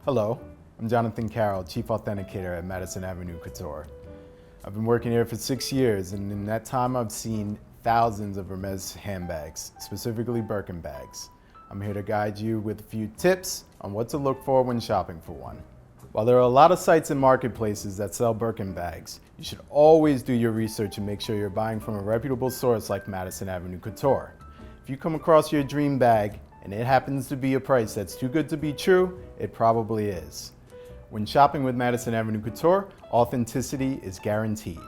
Hello, I'm Jonathan Carroll, Chief Authenticator at Madison Avenue Couture. I've been working here for 6 years, and in that time I've seen thousands of Hermes handbags, specifically Birkin bags. I'm here to guide you with a few tips on what to look for when shopping for one. While there are a lot of sites and marketplaces that sell Birkin bags, you should always do your research and make sure you're buying from a reputable source like Madison Avenue Couture. If you come across your dream bag and it happens to be a price that's too good to be true, it probably is. When shopping with Madison Avenue Couture, authenticity is guaranteed.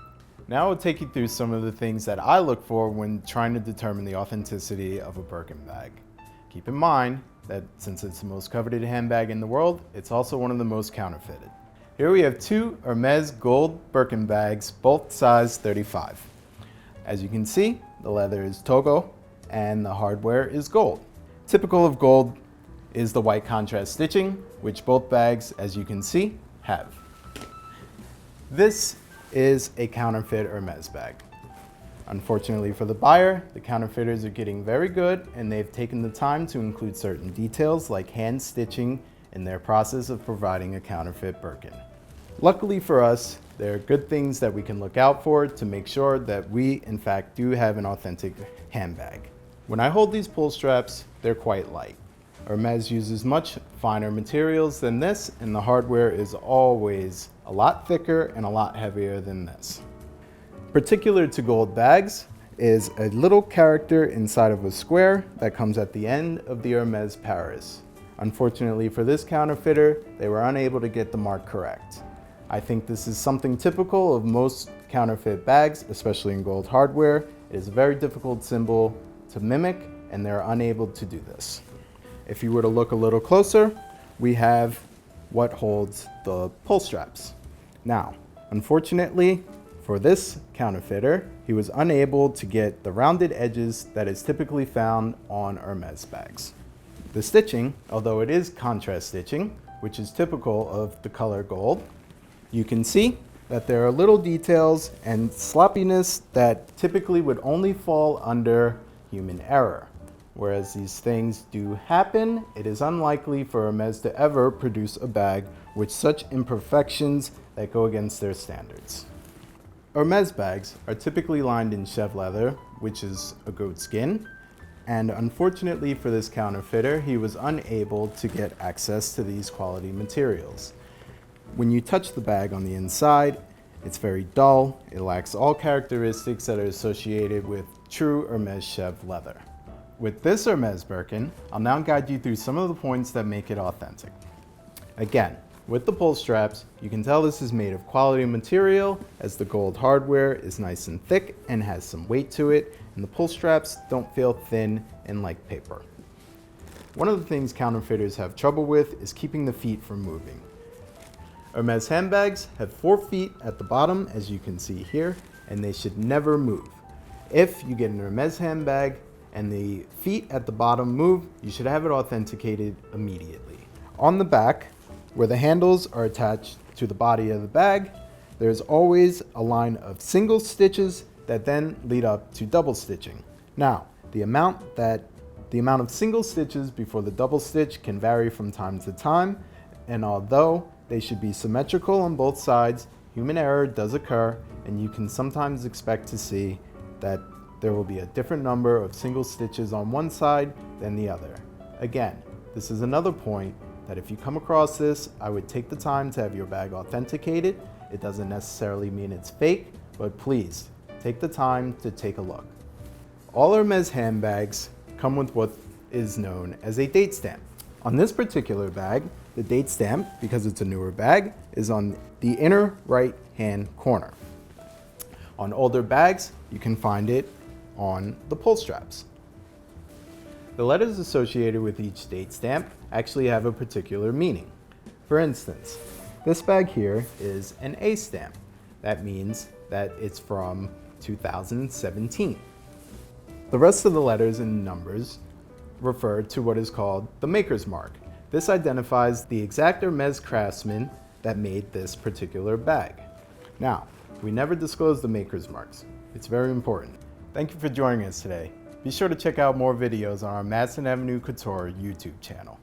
Now I'll take you through some of the things that I look for when trying to determine the authenticity of a Birkin bag. Keep in mind that since it's the most coveted handbag in the world, it's also one of the most counterfeited. Here we have two Hermes gold Birkin bags, both size 35. As you can see, the leather is Togo and the hardware is gold. Typical of gold is the white contrast stitching, which both bags, as you can see, have. This is a counterfeit Hermes bag. Unfortunately for the buyer, the counterfeiters are getting very good and they've taken the time to include certain details like hand stitching in their process of providing a counterfeit Birkin. Luckily for us, there are good things that we can look out for to make sure that we, in fact, do have an authentic handbag. When I hold these pull straps, they're quite light. Hermes uses much finer materials than this, and the hardware is always a lot thicker and a lot heavier than this. Particular to gold bags is a little character inside of a square that comes at the end of the Hermes Paris. Unfortunately for this counterfeiter, they were unable to get the mark correct. I think this is something typical of most counterfeit bags, especially in gold hardware. It is a very difficult symbol to mimic, and they're unable to do this. If you were to look a little closer, we have what holds the pull straps. Now, unfortunately for this counterfeiter, he was unable to get the rounded edges that is typically found on Hermes bags. The stitching, although it is contrast stitching, which is typical of the color gold, you can see that there are little details and sloppiness that typically would only fall under human error. Whereas these things do happen, it is unlikely for Hermes to ever produce a bag with such imperfections that go against their standards. Hermes bags are typically lined in chev leather, which is a goat skin, and unfortunately for this counterfeiter, he was unable to get access to these quality materials. When you touch the bag on the inside, it's very dull. It lacks all characteristics that are associated with true Hermes chev leather. With this Hermes Birkin, I'll now guide you through some of the points that make it authentic. Again, with the pull straps, you can tell this is made of quality material as the gold hardware is nice and thick and has some weight to it, and the pull straps don't feel thin and like paper. One of the things counterfeiters have trouble with is keeping the feet from moving. Hermes handbags have 4 feet at the bottom, as you can see here, and they should never move. If you get an Hermes handbag and the feet at the bottom move, you should have it authenticated immediately. On the back, where the handles are attached to the body of the bag, there's always a line of single stitches that then lead up to double stitching. Now, the amount of single stitches before the double stitch can vary from time to time, and although they should be symmetrical on both sides, human error does occur, and you can sometimes expect to see that there will be a different number of single stitches on one side than the other. Again, this is another point that if you come across this, I would take the time to have your bag authenticated. It doesn't necessarily mean it's fake, but please take the time to take a look. All Hermes handbags come with what is known as a date stamp. On this particular bag, the date stamp, because it's a newer bag, is on the inner right-hand corner. On older bags, you can find it on the pull straps. The letters associated with each date stamp actually have a particular meaning. For instance, this bag here is an A stamp. That means that it's from 2017. The rest of the letters and numbers refer to what is called the maker's mark. This identifies the exact Hermes craftsman that made this particular bag. Now, we never disclose the maker's marks. It's very important. Thank you for joining us today. Be sure to check out more videos on our Madison Avenue Couture YouTube channel.